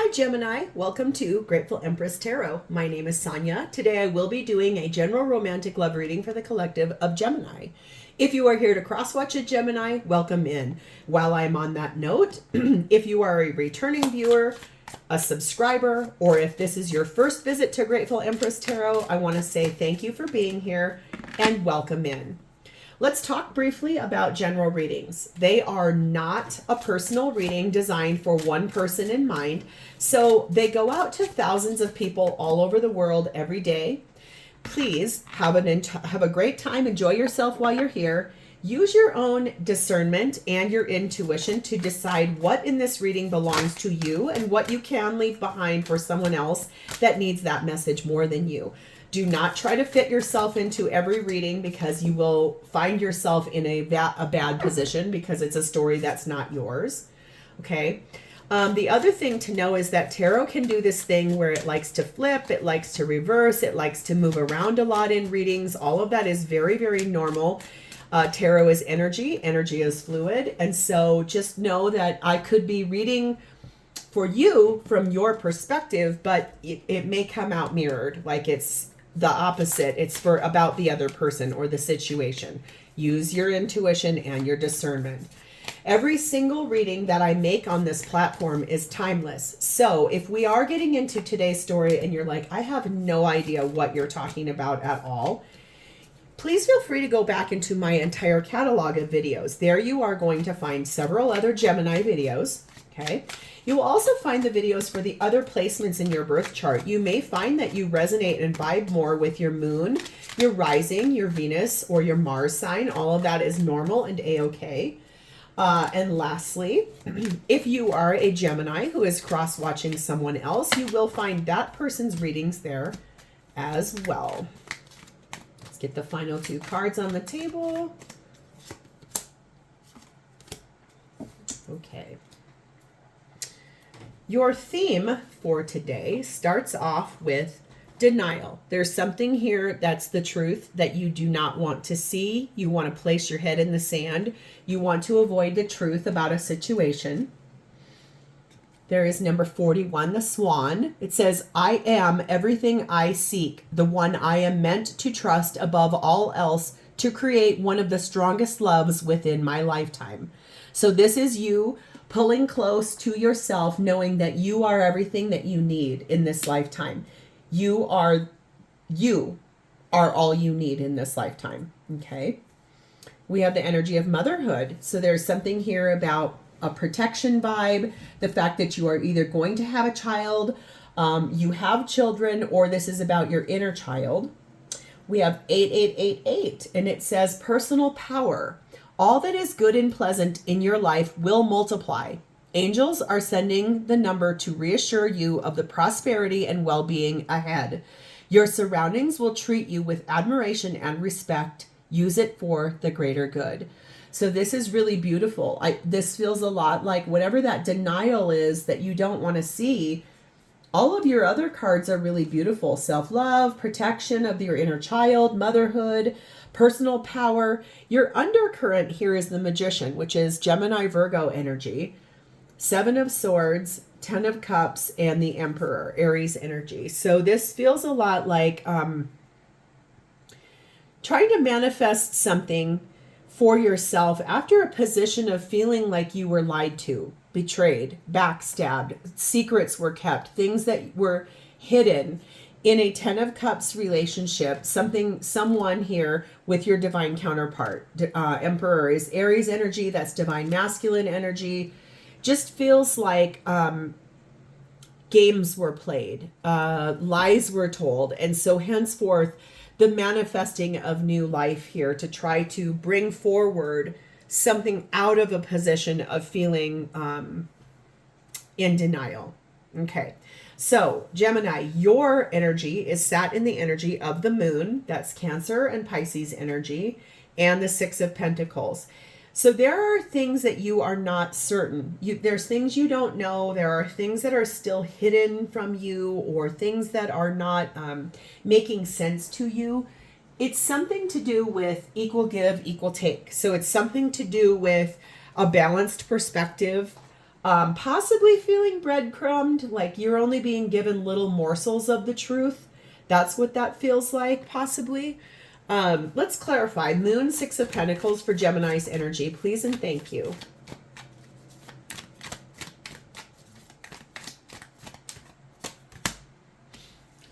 Hi Gemini, welcome to Grateful Empress Tarot. My name is Sonia. Today I will be doing a general romantic love reading for the collective of Gemini. If you are here to cross-watch a Gemini, welcome in. While I'm on that note, if you are a returning viewer, a subscriber, or if this is your first visit to Grateful Empress Tarot, I want to say thank you for being here and welcome in. Let's talk briefly about general readings. They are not a personal reading designed for one person in mind. So they go out to thousands of people all over the world every day. Please have a great time. Enjoy yourself while you're here. Use your own discernment and your intuition to decide what in this reading belongs to you and what you can leave behind for someone else that needs that message more than you. Do not try to fit yourself into every reading because you will find yourself in a bad position because it's a story that's not yours. Okay. The other thing to know is that tarot can do this thing where it likes to flip, it likes to reverse, it likes to move around a lot in readings. All of that is very, very normal. Tarot is energy. Energy is fluid. And so just know that I could be reading for you from your perspective, but it may come out mirrored, like it's the opposite. It's for about the other person or the situation. Use your intuition and your discernment. Every single reading that I make on this platform is timeless. So if we are getting into today's story and you're like, I have no idea what you're talking about at all, please feel free to go back into my entire catalog of videos. There you are going to find several other Gemini videos. Okay. You will also find the videos for the other placements in your birth chart. You may find that you resonate and vibe more with your moon, your rising, your Venus, or your Mars sign. All of that is normal and a-okay. And lastly, if you are a Gemini who is cross-watching someone else, you will find that person's readings there as well. Let's get the final two cards on the table. Okay. Your theme for today starts off with denial. There's something here that's the truth that you do not want to see. You want to place your head in the sand. You want to avoid the truth about a situation. There is number 41, the Swan. It says, I am everything I seek, the one I am meant to trust above all else to create one of the strongest loves within my lifetime. So this is you pulling close to yourself, knowing that you are everything that you need in this lifetime. You are all you need in this lifetime. Okay. We have the energy of motherhood. So there's something here about a protection vibe, the fact that you are either going to have a child, you have children, or this is about your inner child. We have 8888, and it says personal power. All that is good and pleasant in your life will multiply. Angels are sending the number to reassure you of the prosperity and well-being ahead. Your surroundings will treat you with admiration and respect. Use it for the greater good. So this is really beautiful. This feels a lot like whatever that denial is that you don't want to see. All of your other cards are really beautiful. Self-love, protection of your inner child, motherhood, personal power. Your undercurrent here is the Magician, which is Gemini Virgo energy. 7 of Swords, 10 of Cups, and the Emperor, Aries energy. So this feels a lot like trying to manifest something for yourself after a position of feeling like you were lied to, betrayed, backstabbed, secrets were kept, things that were hidden in a 10 of Cups relationship, someone here with your divine counterpart. Emperor is Aries energy, that's divine masculine energy. Just feels like games were played, lies were told. And so henceforth, the manifesting of new life here to try to bring forward something out of a position of feeling in denial. Okay. So Gemini, your energy is sat in the energy of the moon. That's Cancer and Pisces energy, and the 6 of Pentacles. So there are things that you are not certain. There's things you don't know. There are things that are still hidden from you, or things that are not making sense to you. It's something to do with equal give, equal take. So it's something to do with a balanced perspective, Possibly feeling breadcrumbed, like you're only being given little morsels of the truth. That's what that feels like, possibly. Let's clarify. Moon, Six of Pentacles for Gemini's energy, please and thank you.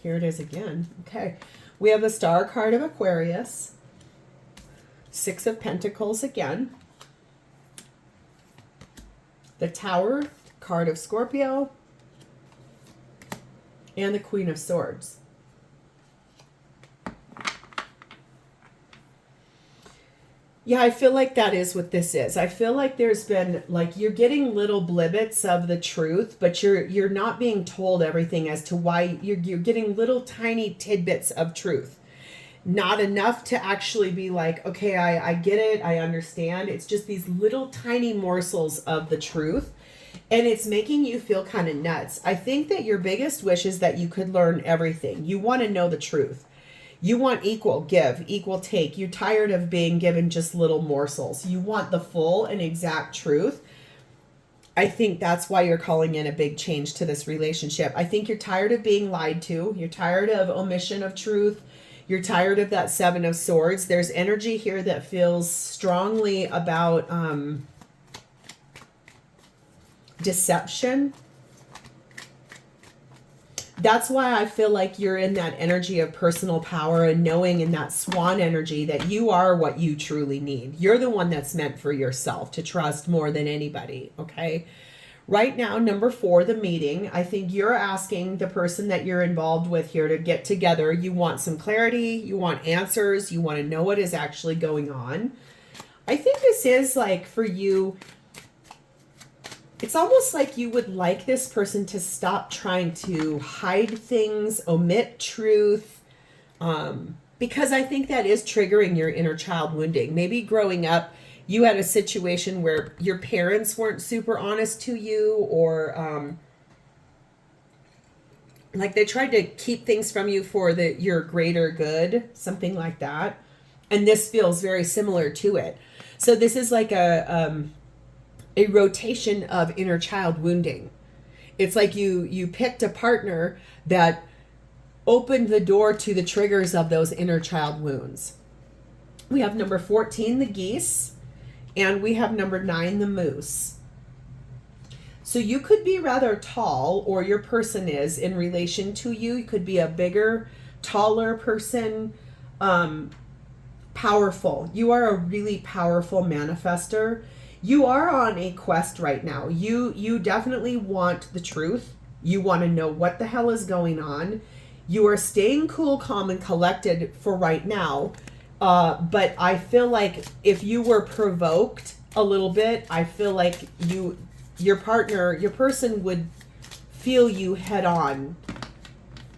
Here it is again. Okay. We have the Star card of Aquarius. Six of Pentacles again. The Tower card of Scorpio. And the Queen of Swords. Yeah, I feel like that is what this is. I feel like there's been, like, you're getting little blibbits of the truth, but you're not being told everything as to why. You're getting little tiny tidbits of truth. Not enough to actually be like, okay, I get it, I understand. It's just these little tiny morsels of the truth. And it's making you feel kind of nuts. I think that your biggest wish is that you could learn everything. You want to know the truth. You want equal give, equal take. You're tired of being given just little morsels. You want the full and exact truth. I think that's why you're calling in a big change to this relationship. I think you're tired of being lied to. You're tired of omission of truth. You're tired of that Seven of Swords. There's energy here that feels strongly about deception. That's why I feel like you're in that energy of personal power and knowing in that swan energy that you are what you truly need. You're the one that's meant for yourself to trust more than anybody, okay? Right now, number 4, the meeting. I think you're asking the person that you're involved with here to get together. You want some clarity. You want answers. You want to know what is actually going on. I think this is like for you, it's almost like you would like this person to stop trying to hide things, omit truth, because I think that is triggering your inner child wounding. Maybe growing up, you had a situation where your parents weren't super honest to you, or like they tried to keep things from you for your greater good, something like that. And this feels very similar to it. So this is like a rotation of inner child wounding. It's like you picked a partner that opened the door to the triggers of those inner child wounds. We have number 14, the geese, and we have number 9, the moose. So you could be rather tall, or your person is in relation to you. You could be a bigger, taller person, powerful. You are a really powerful manifester. You are on a quest right now. You definitely want the truth. You want to know what the hell is going on. You are staying cool, calm, and collected for right now. But I feel like if you were provoked a little bit, I feel like your partner, your person would feel you head on.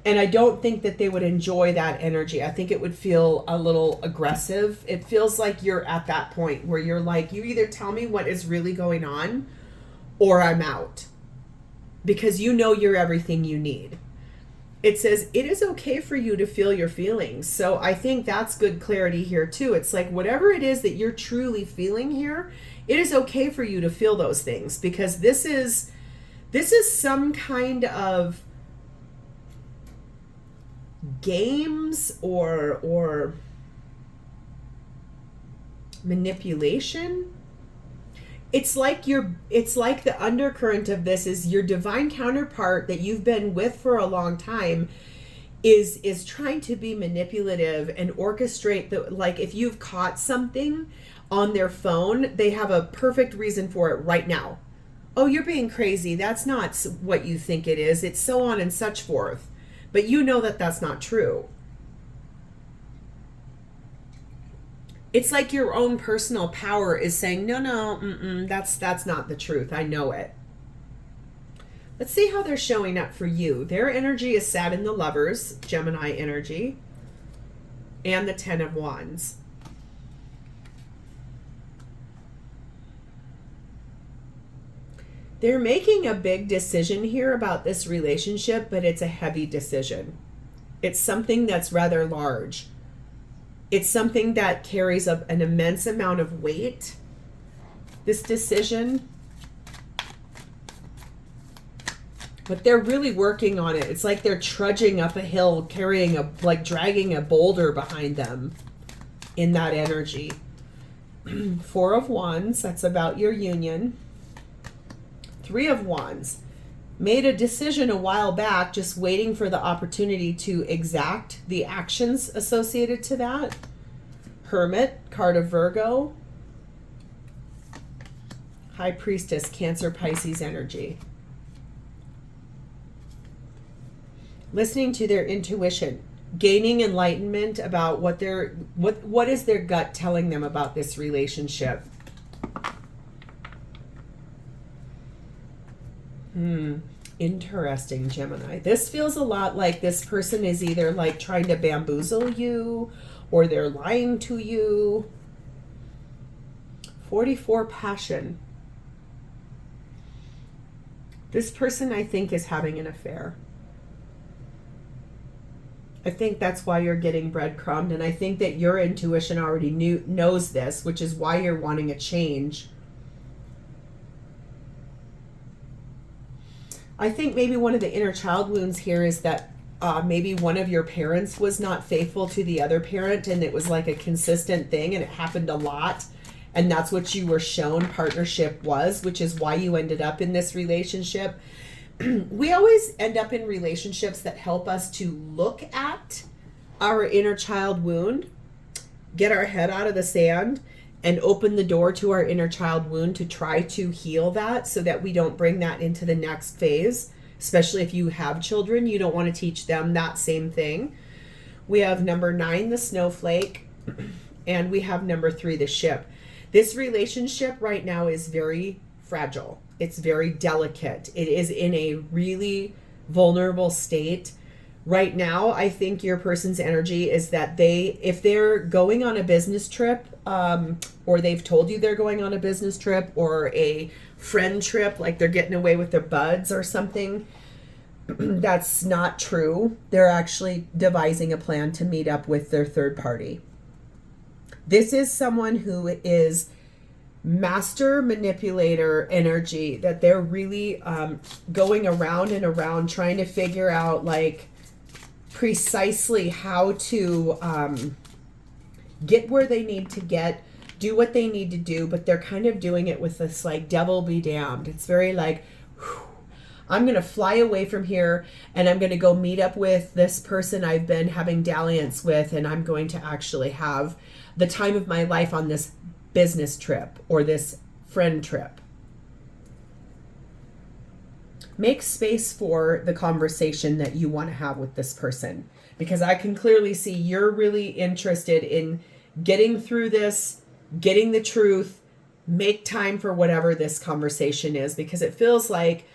And I don't think that they would enjoy that energy. I think it would feel a little aggressive. It feels like you're at that point where you're like, you either tell me what is really going on or I'm out. Because you know you're everything you need. It says it is okay for you to feel your feelings. So I think that's good clarity here too. It's like whatever it is that you're truly feeling here, it is okay for you to feel those things, because this is some kind of games or manipulation. It's like the undercurrent of this is your divine counterpart that you've been with for a long time is trying to be manipulative and orchestrate the, like if you've caught something on their phone, they have a perfect reason for it right now. Oh, you're being crazy. That's not what you think it is. It's so on and such forth. But you know that that's not true. It's like your own personal power is saying, no, that's not the truth. I know it. Let's see how they're showing up for you. Their energy is sat in the Lovers, Gemini energy, and the 10 of Wands. They're making a big decision here about this relationship, but it's a heavy decision. It's something that's rather large. It's something that carries an immense amount of weight, this decision. But they're really working on it. It's like they're trudging up a hill, carrying like dragging a boulder behind them in that energy. Four of Wands, that's about your union. Three of Wands, made a decision a while back, just waiting for the opportunity to exact the actions associated to that. Hermit, card of Virgo. High Priestess, Cancer, Pisces energy. Listening to their intuition, gaining enlightenment about what is their gut telling them about this relationship. Interesting, Gemini. This feels a lot like this person is either like trying to bamboozle you or they're lying to you. 44, passion. This person, I think, is having an affair. I think that's why you're getting breadcrumbed, and I think that your intuition already knows this, which is why you're wanting a change. I think maybe one of the inner child wounds here is that maybe one of your parents was not faithful to the other parent, and it was like a consistent thing, and it happened a lot, and that's what you were shown partnership was, which is why you ended up in this relationship. We always end up in relationships that help us to look at our inner child wound, get our head out of the sand, and open the door to our inner child wound to try to heal that so that we don't bring that into the next phase. Especially if you have children, you don't want to teach them that same thing. We have number 9, the snowflake, and we have number 3, the ship. This relationship right now is very fragile. It's very delicate. It is in a really vulnerable state. Right now, I think your person's energy is that if they're going on a business trip, or they've told you they're going on a business trip or a friend trip, like they're getting away with their buds or something, that's not true. They're actually devising a plan to meet up with their third party. This is someone who is master manipulator energy, that they're really going around and around trying to figure out like precisely how to get where they need to get, do what they need to do, but they're kind of doing it with this like devil be damned. It's very like, whew, I'm going to fly away from here and I'm going to go meet up with this person I've been having dalliance with, and I'm going to actually have the time of my life on this business trip or this friend trip. Make space for the conversation that you want to have with this person, because I can clearly see you're really interested in getting through this, getting the truth. Make time for whatever this conversation is, because it feels like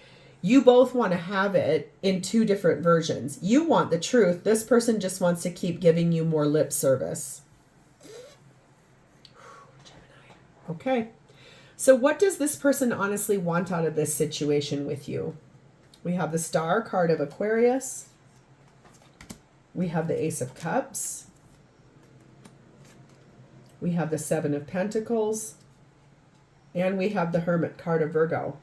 you both want to have it in two different versions. You want the truth. This person just wants to keep giving you more lip service. Okay, so what does this person honestly want out of this situation with you? We have the Star card of Aquarius. We have the Ace of Cups. We have the Seven of Pentacles. And we have the Hermit card of Virgo.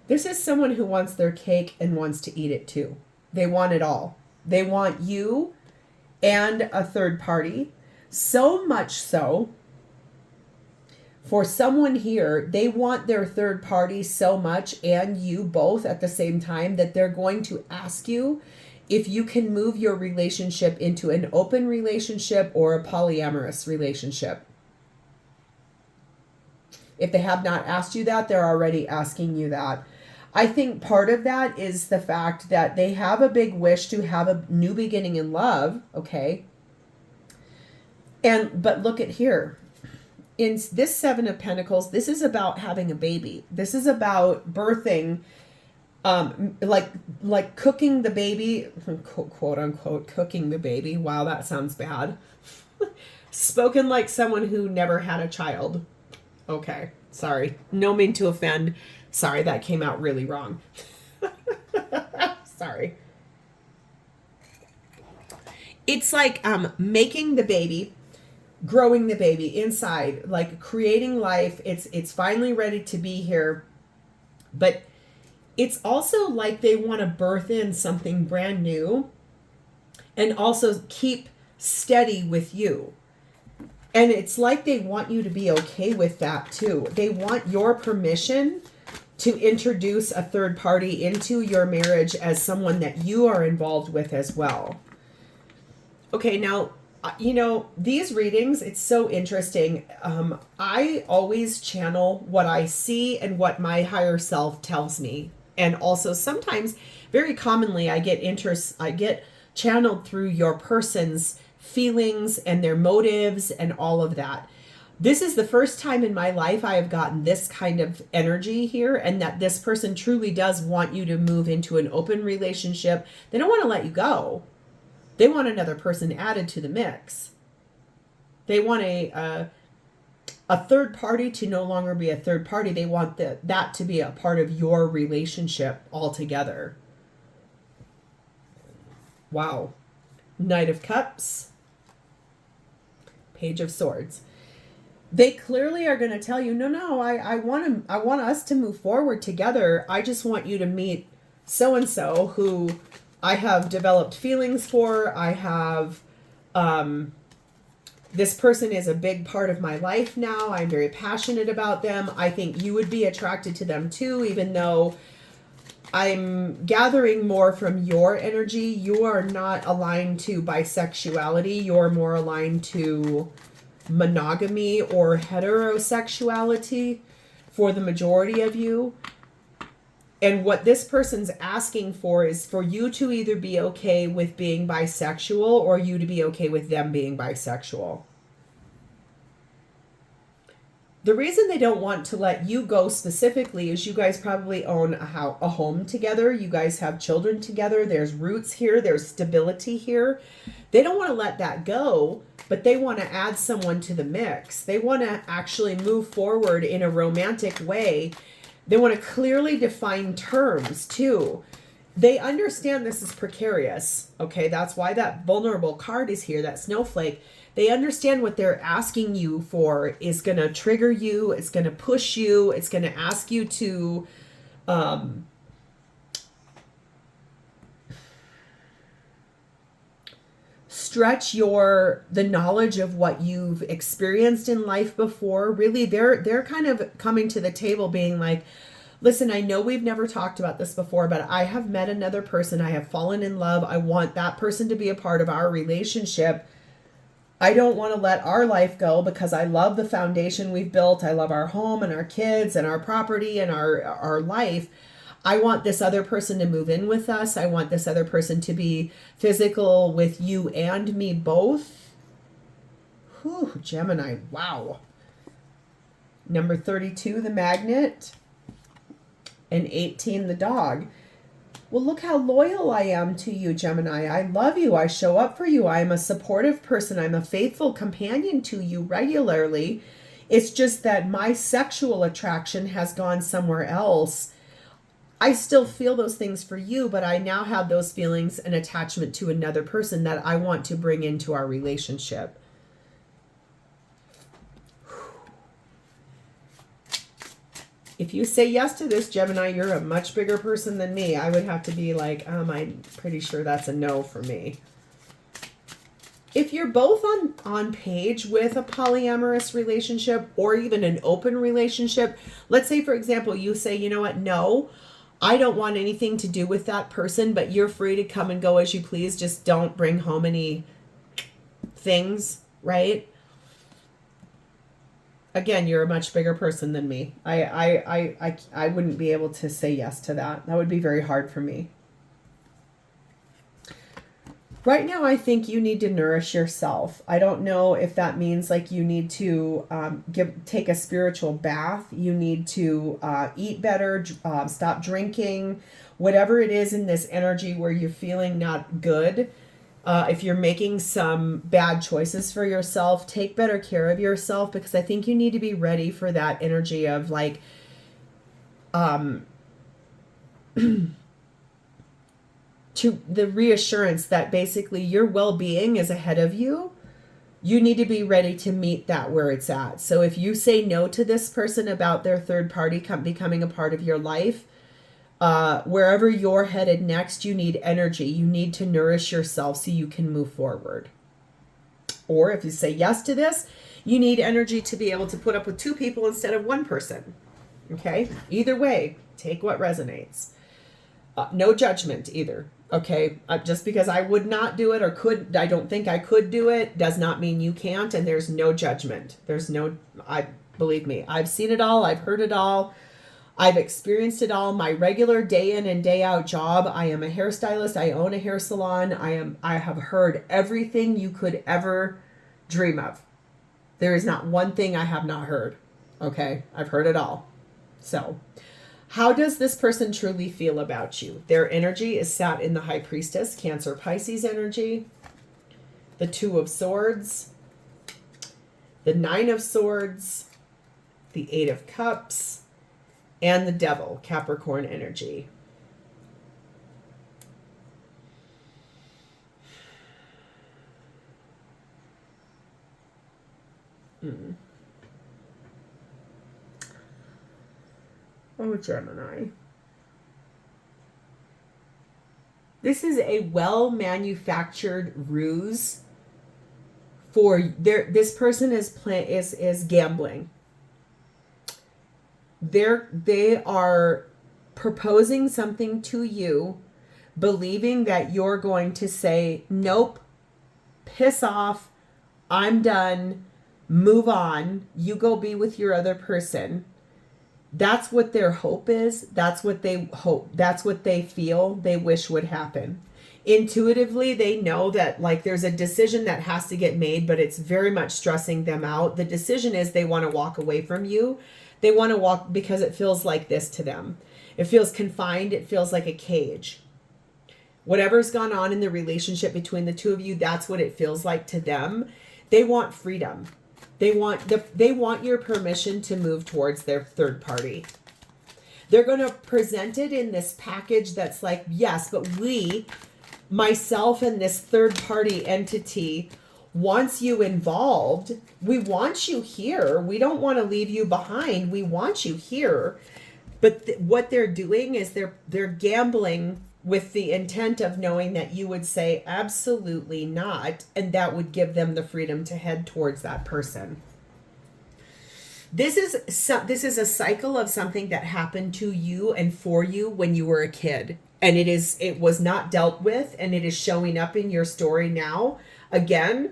This is someone who wants their cake and wants to eat it too. They want it all. They want you and a third party, so much so, for someone here, they want their third party so much and you both at the same time that they're going to ask you if you can move your relationship into an open relationship or a polyamorous relationship. If they have not asked you that, they're already asking you that. I think part of that is the fact that they have a big wish to have a new beginning in love, okay? But look at here. In this Seven of Pentacles, this is about having a baby. This is about birthing, like cooking the baby, quote unquote, cooking the baby. Wow, that sounds bad. Spoken like someone who never had a child. Okay, sorry. No mean to offend. Sorry, that came out really wrong. Sorry. It's like making the baby, growing the baby inside, like creating life. It's finally ready to be here. But it's also like they want to birth in something brand new and also keep steady with you. And it's like they want you to be okay with that too. They want your permission to introduce a third party into your marriage as someone that you are involved with as well. Okay, now, you know, these readings, it's so interesting. I always channel what I see and what my higher self tells me. And also sometimes, very commonly, I get channeled through your person's feelings and their motives and all of that. This is the first time in my life I have gotten this kind of energy here, and that this person truly does want you to move into an open relationship. They don't want to let you go. They want another person added to the mix. They want a third party to no longer be a third party. They want that to be a part of your relationship altogether. Wow. Knight of Cups. Page of Swords. They clearly are going to tell you, no, I want us to move forward together. I just want you to meet so-and-so who I have developed feelings for. I have, this person is a big part of my life now. I'm very passionate about them. I think you would be attracted to them too, even though I'm gathering more from your energy. You are not aligned to bisexuality. You're more aligned to monogamy or heterosexuality for the majority of you. And what this person's asking for is for you to either be okay with being bisexual or you to be okay with them being bisexual. The reason they don't want to let you go specifically is you guys probably own a home together. You guys have children together. There's roots here. There's stability here. They don't want to let that go, but they want to add someone to the mix. They want to actually move forward in a romantic way. They want to clearly define terms too. They understand this is precarious. Okay, that's why that vulnerable card is here, that snowflake. They understand what they're asking you for is going to trigger you. It's going to push you. It's going to ask you to stretch the knowledge of what you've experienced in life before. Really, they're kind of coming to the table being like, listen, I know we've never talked about this before, but I have met another person. I have fallen in love. I want that person to be a part of our relationship. I don't want to let our life go because I love the foundation we've built. I love our home and our kids and our property and our life. I want this other person to move in with us. I want this other person to be physical with you and me both. Whew, Gemini, wow. Number 32, the Magnet. And 18, the Dog. Well, look how loyal I am to you, Gemini. I love you. I show up for you. I am a supportive person. I'm a faithful companion to you regularly. It's just that my sexual attraction has gone somewhere else. I still feel those things for you, but I now have those feelings and attachment to another person that I want to bring into our relationship. If you say yes to this, Gemini, you're a much bigger person than me. I would have to be like, I'm pretty sure that's a no for me. If you're both on page with a polyamorous relationship or even an open relationship, let's say, for example, you say, you know what, no, I don't want anything to do with that person, but you're free to come and go as you please. Just don't bring home any things, right? Again, you're a much bigger person than me. I wouldn't be able to say yes to that. That would be very hard for me. Right now, I think you need to nourish yourself. I don't know if that means like you need to take a spiritual bath. You need to eat better, stop drinking, whatever it is in this energy where you're feeling not good. If you're making some bad choices for yourself, take better care of yourself, because I think you need to be ready for that energy of like, to the reassurance that basically your well-being is ahead of you. You need to be ready to meet that where it's at. So if you say no to this person about their third party becoming a part of your life, wherever you're headed next, you need energy. You need to nourish yourself so you can move forward. Or if you say yes to this, you need energy to be able to put up with 2 people instead of 1 person. Okay? Either way, take what resonates. No judgment either. Okay? Just because I would not do it or I don't think I could do it, does not mean you can't, and there's no judgment. Believe me, I've seen it all. I've heard it all. I've experienced it all. My regular day in and day out job. I am a hairstylist. I own a hair salon. I have heard everything you could ever dream of. There is not one thing I have not heard. Okay? I've heard it all. So, how does this person truly feel about you? Their energy is sat in the High Priestess, Cancer, Pisces energy, the 2 of Swords, the 9 of Swords, the 8 of Cups, and the Devil, Capricorn energy. Oh, Gemini. This is a well-manufactured ruse for this person is gambling. They are proposing something to you, believing that you're going to say, nope, piss off, I'm done, move on, you go be with your other person. That's what their hope is. That's what they hope. That's what they feel they wish would happen. Intuitively, they know that like there's a decision that has to get made, but it's very much stressing them out. The decision is they want to walk away from you. They want to walk because it feels like this to them. It feels confined. It feels like a cage. Whatever's gone on in the relationship between the 2 of you, that's what it feels like to them. They want freedom. They want your permission to move towards their third party. They're going to present it in this package that's like, yes, but myself and this third party entity wants you involved. We want you here. We don't want to leave you behind. We want you here. But what they're doing is they're gambling with the intent of knowing that you would say absolutely not, and that would give them the freedom to head towards that person. This is a cycle of something that happened to you and for you when you were a kid, and it was not dealt with, and it is showing up in your story now again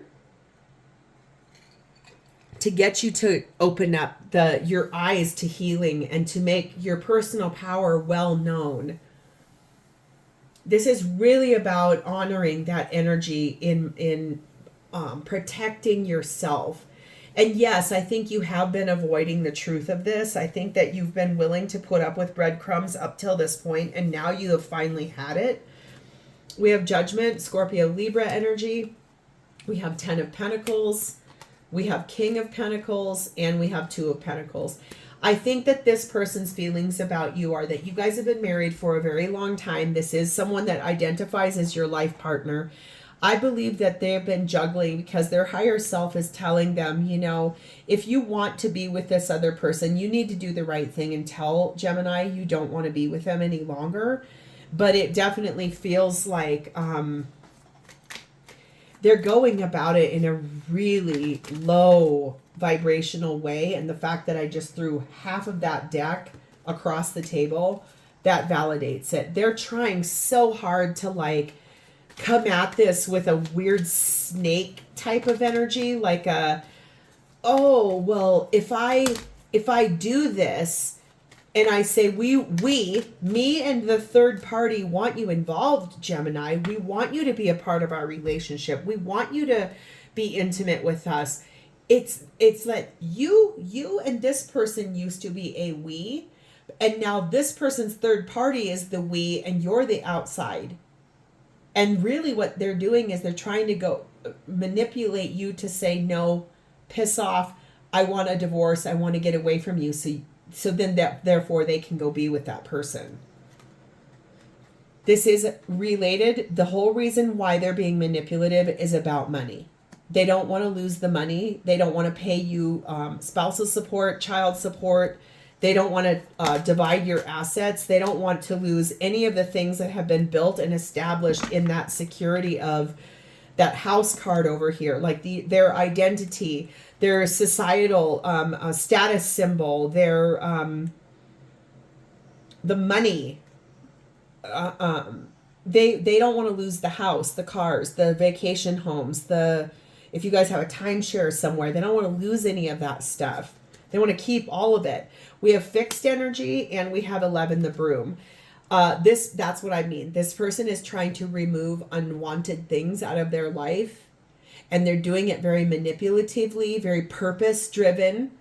to get you to open up your eyes to healing and to make your personal power well known. This is really about honoring that energy in protecting yourself. And yes, I think you have been avoiding the truth of this. I think that you've been willing to put up with breadcrumbs up till this point, and now you have finally had it. We have Judgment, Scorpio, Libra energy. We have 10 of Pentacles. We have King of Pentacles, and we have 2 of Pentacles. I think that this person's feelings about you are that you guys have been married for a very long time. This is someone that identifies as your life partner. I believe that they have been juggling because their higher self is telling them, if you want to be with this other person, you need to do the right thing and tell Gemini you don't want to be with them any longer. But it definitely feels like they're going about it in a really low vibrational way. And the fact that I just threw half of that deck across the table, that validates it. They're trying so hard to come at this with a weird snake type of energy, like if I do this and I say me and the third party want you involved, Gemini, we want you to be a part of our relationship, we want you to be intimate with us, it's that you and this person used to be a we, and now this person's third party is the we and you're the outside. And really what they're doing is they're trying to go manipulate you to say, no, piss off, I want a divorce, I want to get away from you, so then therefore they can go be with that person. This is related. The whole reason why they're being manipulative is about money. They don't want to lose the money. They don't want to pay you spousal support, child support. They don't want to divide your assets. They don't want to lose any of the things that have been built and established in that security of that house card over here, like their identity, their societal status symbol, their the money. They don't want to lose the house, the cars, the vacation homes, if you guys have a timeshare somewhere, they don't want to lose any of that stuff. They want to keep all of it. We have fixed energy and we have 11, the broom. That's what I mean. This person is trying to remove unwanted things out of their life, and they're doing it very manipulatively, very purpose driven.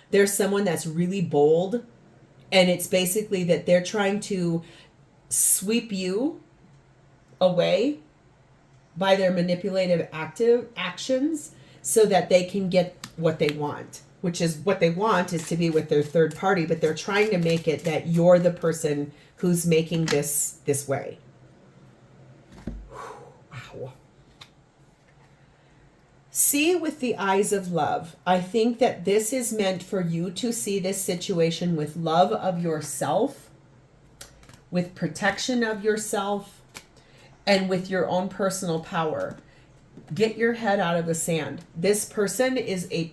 There's someone that's really bold, and it's basically that they're trying to sweep you away by their manipulative actions so that they can get what they want, which is what they want is to be with their third party, but they're trying to make it that you're the person who's making this way. Wow. See with the eyes of love. I think that this is meant for you to see this situation with love of yourself, with protection of yourself, and with your own personal power. Get your head out of the sand. This person is a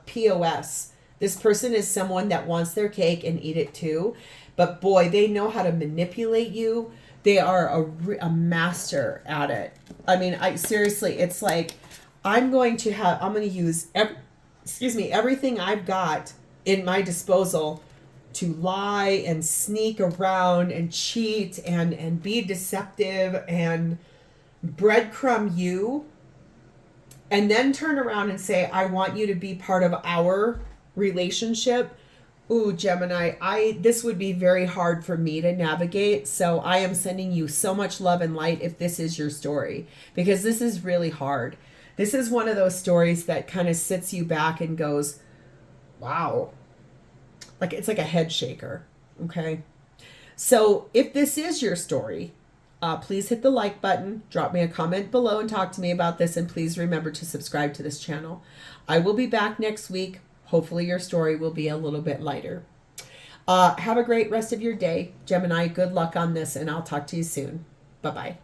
POS. This person is someone that wants their cake and eat it too. But boy, they know how to manipulate you. They are a master at it. I mean, seriously, it's like, I'm going to use everything I've got in my disposal to lie and sneak around and cheat and be deceptive and breadcrumb you, and then turn around and say, I want you to be part of our relationship. Ooh, Gemini, this would be very hard for me to navigate. So I am sending you so much love and light if this is your story, because this is really hard. This is one of those stories that kind of sits you back and goes, wow. Like, it's like a head shaker. Okay. So if this is your story, please hit the like button, drop me a comment below and talk to me about this. And please remember to subscribe to this channel. I will be back next week. Hopefully your story will be a little bit lighter. Have a great rest of your day, Gemini. Good luck on this, and I'll talk to you soon. Bye-bye.